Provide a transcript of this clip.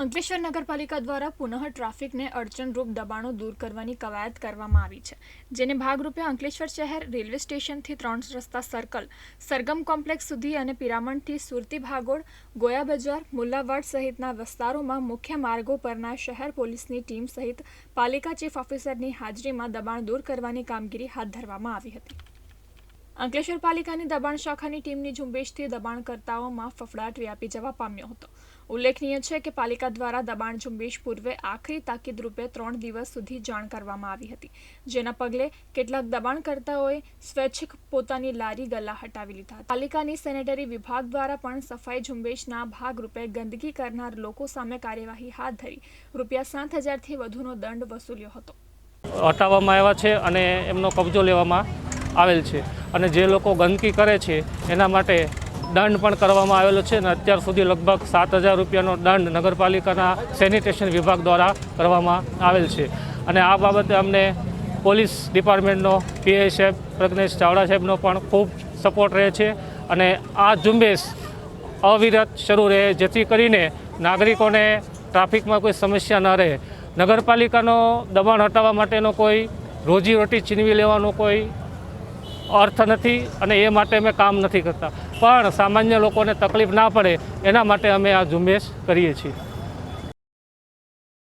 અંકલેશ્વર નગરપાલિકા દ્વારા પુનઃ ટ્રાફિકને અડચણરૂપ દબાણો દૂર કરવાની કવાયત કરવામાં આવી છે, જેને ભાગરૂપે અંકલેશ્વર શહેર રેલવે સ્ટેશનથી 3 રસ્તા સર્કલ, સરગમ કોમ્પ્લેક્સ સુધી અને પિરામણથી સુરતી ભાગોળ, ગોયા બજાર, મુલ્લાવાડ સહિતના વિસ્તારોમાં મુખ્ય માર્ગો પરના શહેર પોલીસની ટીમ સહિત પાલિકા ચીફ ઓફિસરની હાજરીમાં દબાણ દૂર કરવાની કામગીરી હાથ ધરવામાં આવી હતી। અંકલેશ્વર પાલિકાની દબાણ શાખાની ટીમની ઝુંબેશથી દબાણકર્તાઓમાં ફફડાટ વ્યાપી જવા પામ્યો હતો। ઉલ્લેખનીય છે કે પાલિકા દ્વારા દબાણ ઝુંબેશ પૂર્વે આખરી તાકીદ રૂપે 3 દિવસ સુધી જાણ કરવામાં આવી હતી, જેના પગલે કેટલાક દબાણકર્તાઓએ સ્વૈચ્છિક પોતાની લારી ગલ્લા હટાવી લીધા હતા। પાલિકાની સેનેટરી વિભાગ દ્વારા પણ સફાઈ ઝુંબેશના ભાગરૂપે ગંદકી કરનાર લોકો સામે કાર્યવાહી હાથ ધરી ₹7,000થી વધુનો દંડ વસૂલ્યો હતો। હટાવવામાં આવ્યા છે અને એમનો કબજો લેવામાં આવેલ છે અને જે લોકો ગંદકી કરે છે એના માટે દંડ પણ કરવામાં આવેલો છે અને અત્યાર સુધી લગભગ ₹7,000નો દંડ નગરપાલિકાના સેનિટેશન વિભાગ દ્વારા કરવામાં આવેલ છે અને આ બાબતે અમને પોલીસ ડિપાર્ટમેન્ટનો પીઆઈ સાહેબ પ્રજ્ઞેશ ચાવડા સાહેબનો પણ ખૂબ સપોર્ટ રહે છે અને આ ઝુંબેશ અવિરત શરૂ રહે, જેથી કરીને નાગરિકોને ટ્રાફિકમાં કોઈ સમસ્યા ન રહે। નગરપાલિકાનો દબાણ હટાવવા માટેનો કોઈ રોજીરોટી છીનવી લેવાનો કોઈ અર્થ નથી અને એ માટે અમે કામ નથી કરતા, પણ સામાન્ય લોકોને તકલીફ ના પડે એના માટે અમે આ ઝુંબેશ કરીએ છીએ।